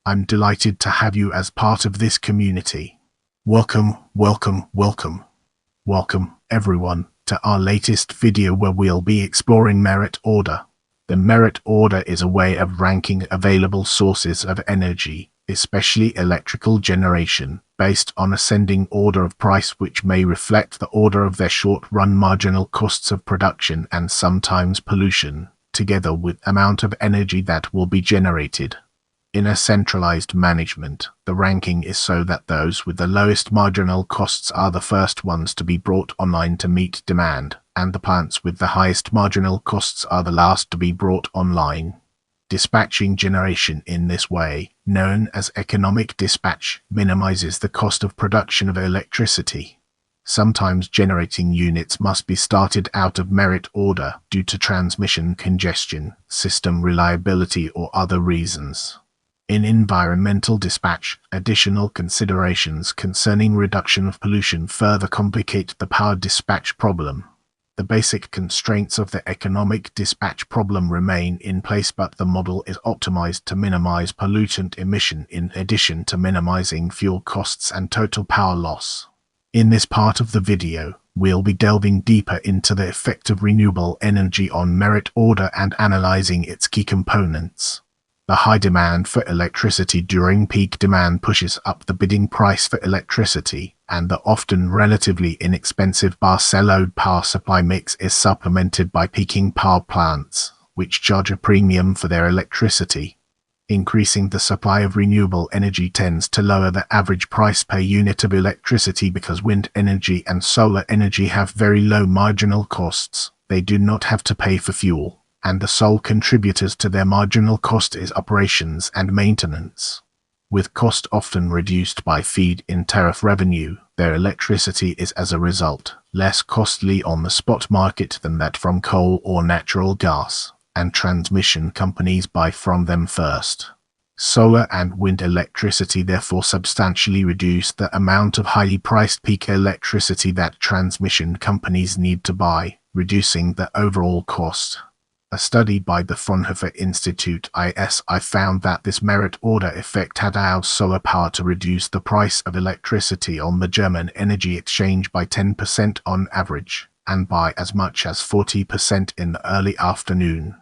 I'm delighted to have you as part of this community. Welcome, welcome, welcome. Welcome, everyone, to our latest video where we'll be exploring merit order. The merit order is a way of ranking available sources of energy, especially electrical generation, based on ascending order of price, which may reflect the order of their short-run marginal costs of production and sometimes pollution, together with amount of energy that will be generated. In a centralized management, the ranking is so that those with the lowest marginal costs are the first ones to be brought online to meet demand, and the plants with the highest marginal costs are the last to be brought online. Dispatching generation in this way, known as economic dispatch, minimizes the cost of production of electricity. Sometimes generating units must be started out of merit order due to transmission congestion, system reliability, or other reasons. In environmental dispatch, additional considerations concerning reduction of pollution further complicate the power dispatch problem. The basic constraints of the economic dispatch problem remain in place, but the model is optimized to minimize pollutant emission in addition to minimizing fuel costs and total power loss. In this part of the video, we'll be delving deeper into the effect of renewable energy on merit order and analyzing its key components. The high demand for electricity during peak demand pushes up the bidding price for electricity, and the often relatively inexpensive base-load power supply mix is supplemented by peaking power plants, which charge a premium for their electricity. Increasing the supply of renewable energy tends to lower the average price per unit of electricity because wind energy and solar energy have very low marginal costs. They do not have to pay for fuel, and the sole contributors to their marginal cost is operations and maintenance. With cost often reduced by feed-in tariff revenue, their electricity is as a result less costly on the spot market than that from coal or natural gas, and transmission companies buy from them first. Solar and wind electricity therefore substantially reduce the amount of highly priced peak electricity that transmission companies need to buy, reducing the overall cost. A study by the Fraunhofer Institute ISI found that this merit order effect had allowed solar power to reduce the price of electricity on the German energy exchange by 10% on average, and by as much as 40% in the early afternoon.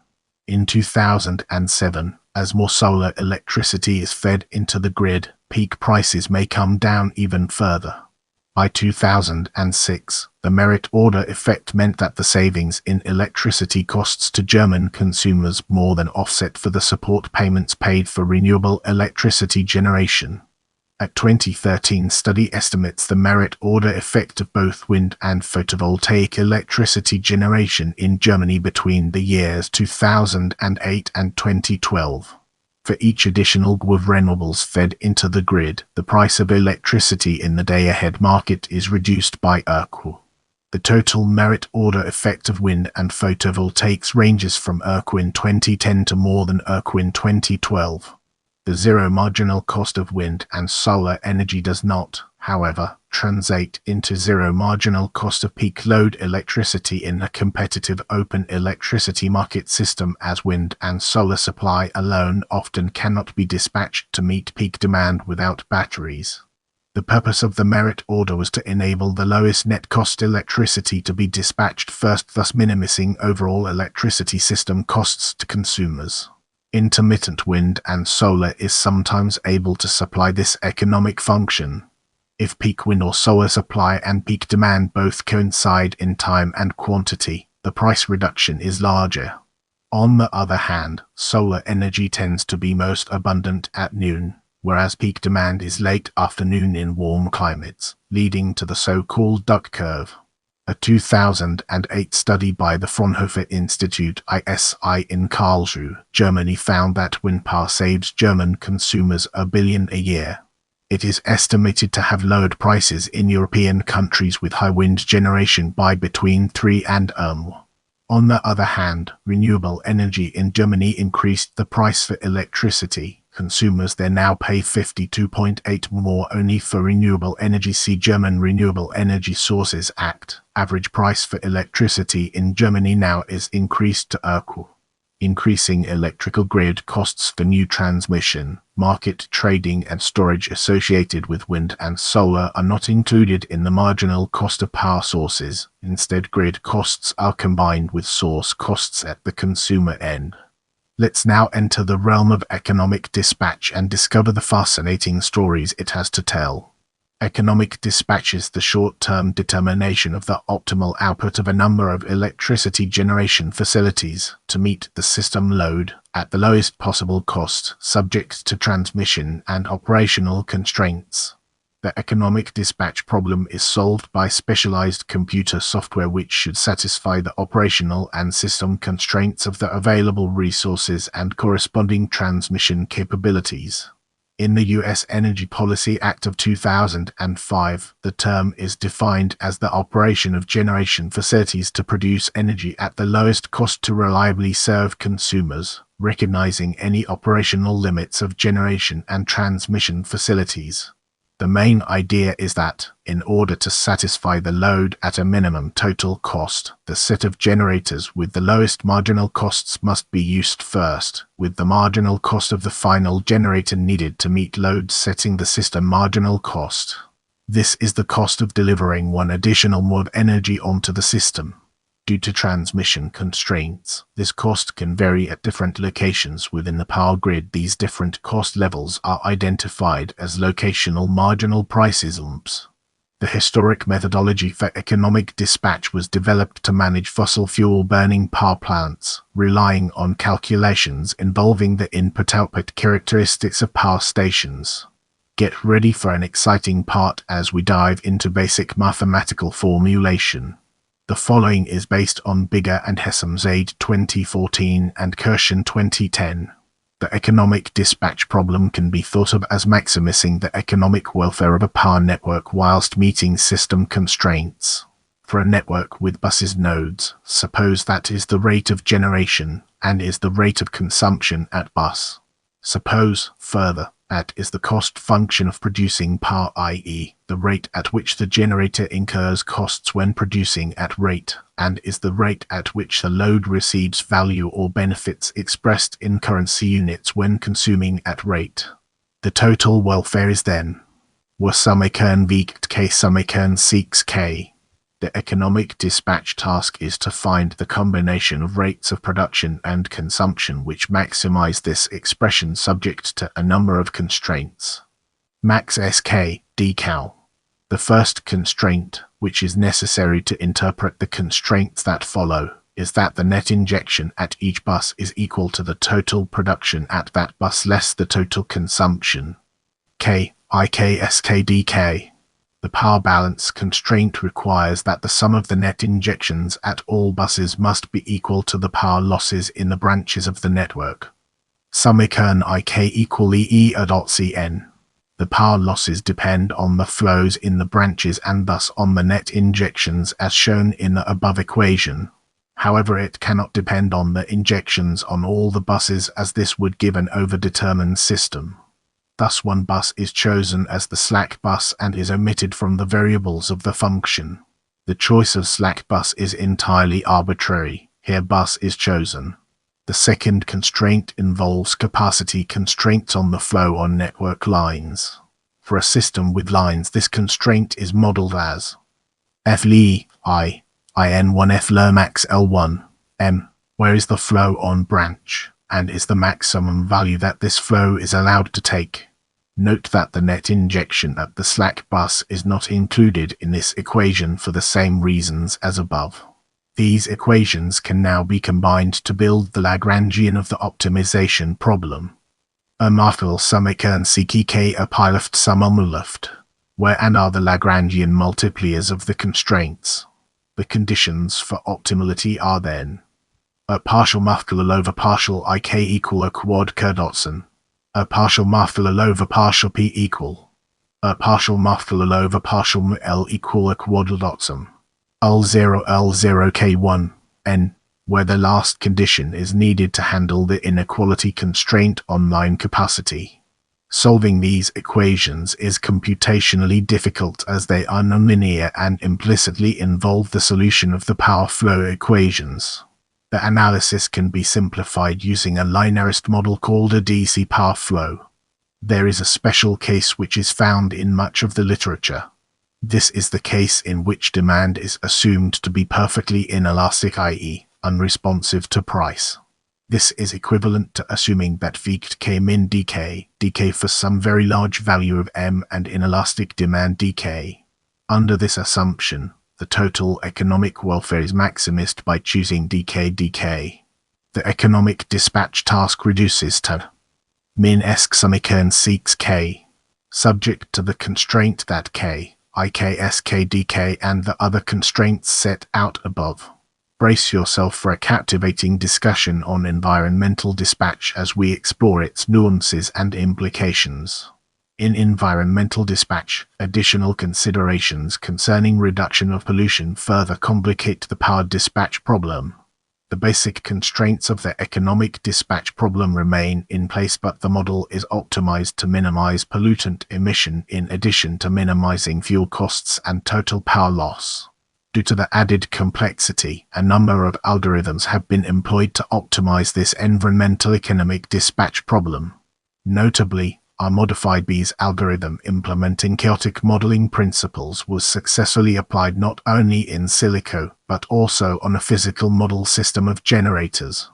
In 2007, as more solar electricity is fed into the grid, peak prices may come down even further. By 2006, the merit order effect meant that the savings in electricity costs to German consumers more than offset for the support payments paid for renewable electricity generation. A 2013 study estimates the merit order effect of both wind and photovoltaic electricity generation in Germany between the years 2008 and 2012. For each additional GW of renewables fed into the grid, the price of electricity in the day-ahead market is reduced by ERQ. The total merit order effect of wind and photovoltaics ranges from ERQ in 2010 to more than ERQ in 2012. The zero marginal cost of wind and solar energy does not, however, translate into zero marginal cost of peak load electricity in a competitive open electricity market system, as wind and solar supply alone often cannot be dispatched to meet peak demand without batteries. The purpose of the merit order was to enable the lowest net cost electricity to be dispatched first, thus minimizing overall electricity system costs to consumers. Intermittent wind and solar is sometimes able to supply this economic function. If peak wind or solar supply and peak demand both coincide in time and quantity, the price reduction is larger. On the other hand, solar energy tends to be most abundant at noon, whereas peak demand is late afternoon in warm climates, leading to the so-called duck curve. A 2008 study by the Fraunhofer Institute ISI in Karlsruhe, Germany found that wind power saves German consumers $1 billion a year. It is estimated to have lowered prices in European countries with high wind generation by between 3 and On the other hand, renewable energy in Germany increased the price for electricity. Consumers there now pay 52.8% more only for renewable energy. See German Renewable Energy Sources Act. Average price for electricity in Germany now is increased to ERQ. Increasing electrical grid costs for new transmission, market trading and storage associated with wind and solar are not included in the marginal cost of power sources. Instead, grid costs are combined with source costs at the consumer end. Let's now enter the realm of economic dispatch and discover the fascinating stories it has to tell. Economic dispatch is the short-term determination of the optimal output of a number of electricity generation facilities to meet the system load at the lowest possible cost, subject to transmission and operational constraints. The economic dispatch problem is solved by specialized computer software which should satisfy the operational and system constraints of the available resources and corresponding transmission capabilities. In the U.S. Energy Policy Act of 2005, the term is defined as the operation of generation facilities to produce energy at the lowest cost to reliably serve consumers, recognizing any operational limits of generation and transmission facilities. The main idea is that, in order to satisfy the load at a minimum total cost, the set of generators with the lowest marginal costs must be used first, with the marginal cost of the final generator needed to meet load setting the system marginal cost. This is the cost of delivering one additional mole of energy onto the system. Due to transmission constraints, this cost can vary at different locations within the power grid. These different cost levels are identified as locational marginal prices (LMPs). The historic methodology for economic dispatch was developed to manage fossil fuel burning power plants, relying on calculations involving the input-output characteristics of power stations. Get ready for an exciting part as we dive into basic mathematical formulation. The following is based on Bigger and Hessam's AID 2014 and Kirshen 2010. The economic dispatch problem can be thought of as maximizing the economic welfare of a power network whilst meeting system constraints. For a network with buses nodes, suppose that is the rate of generation and is the rate of consumption at bus. Suppose, further, that is the cost function of producing power, i.e., the rate at which the generator incurs costs when producing at rate, and is the rate at which the load receives value or benefits expressed in currency units when consuming at rate. The total welfare is then W sumikern vikt k sumikern seeks k. The economic dispatch task is to find the combination of rates of production and consumption which maximize this expression subject to a number of constraints. Max SK decal. The first constraint, which is necessary to interpret the constraints that follow, is that the net injection at each bus is equal to the total production at that bus less the total consumption. K IK SK. The power balance constraint requires that the sum of the net injections at all buses must be equal to the power losses in the branches of the network. Sumikern IK equal EE.cn. The power losses depend on the flows in the branches and thus on the net injections as shown in the above equation. However, it cannot depend on the injections on all the buses as this would give an overdetermined system. Thus one bus is chosen as the slack bus and is omitted from the variables of the function. The choice of slack bus is entirely arbitrary. Here bus is chosen. The second constraint involves capacity constraints on the flow on network lines. For a system with lines, this constraint is modeled as FLE I IN1 FLE max L1 M, where is the flow on branch, and is the maximum value that this flow is allowed to take. Note that the net injection at the slack bus is not included in this equation for the same reasons as above. These equations can now be combined to build the Lagrangian of the optimization problem. Marfil sumikern CK a piluft sumumluft. Where and are the Lagrangian multipliers of the constraints? The conditions for optimality are then a partial mafkul over partial IK equal a quad Kerdotson. A partial mafkul over partial P equal. A partial mafkul over partial L equal a quadlotsum. L0 L0 K1 N, where the last condition is needed to handle the inequality constraint on line capacity. Solving these equations is computationally difficult as they are nonlinear and implicitly involve the solution of the power flow equations. The analysis can be simplified using a linearist model called a DC power flow. There is a special case which is found in much of the literature. This is the case in which demand is assumed to be perfectly inelastic, i.e., unresponsive to price. This is equivalent to assuming that K min dk for some very large value of m and inelastic demand dk. Under this assumption, the total economic welfare is maximized by choosing dk. The economic dispatch task reduces to min esk samikern seeks k, subject to the constraint that k, dk and the other constraints set out above. Brace yourself for a captivating discussion on environmental dispatch as we explore its nuances and implications. In environmental dispatch, additional considerations concerning reduction of pollution further complicate the power dispatch problem. The basic constraints of the economic dispatch problem remain in place, but the model is optimized to minimize pollutant emission in addition to minimizing fuel costs and total power loss. Due to the added complexity, a number of algorithms have been employed to optimize this environmental economic dispatch problem. Notably, our modified Bayes algorithm implementing chaotic modeling principles was successfully applied not only in silico, but also on a physical model system of generators.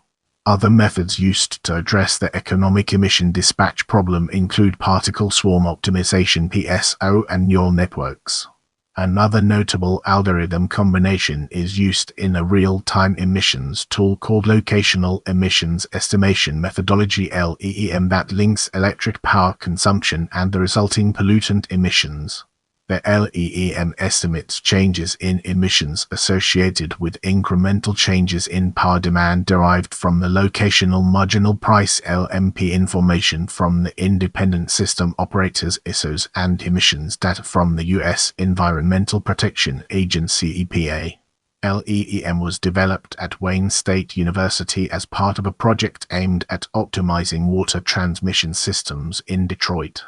Other methods used to address the economic emission dispatch problem include particle swarm optimization (PSO) and neural networks. Another notable algorithm combination is used in a real-time emissions tool called locational emissions estimation methodology (LEEM) that links electric power consumption and the resulting pollutant emissions. The LEEM estimates changes in emissions associated with incremental changes in power demand derived from the locational marginal price (LMP) information from the independent system operators (ISOs) and emissions data from the U.S. Environmental Protection Agency (EPA). LEEM was developed at Wayne State University as part of a project aimed at optimizing water transmission systems in Detroit,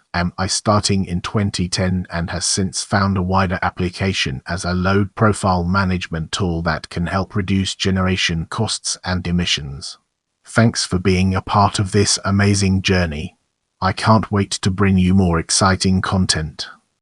starting in 2010, and has since found a wider application as a load profile management tool that can help reduce generation costs and emissions. Thanks for being a part of this amazing journey. I can't wait to bring you more exciting content.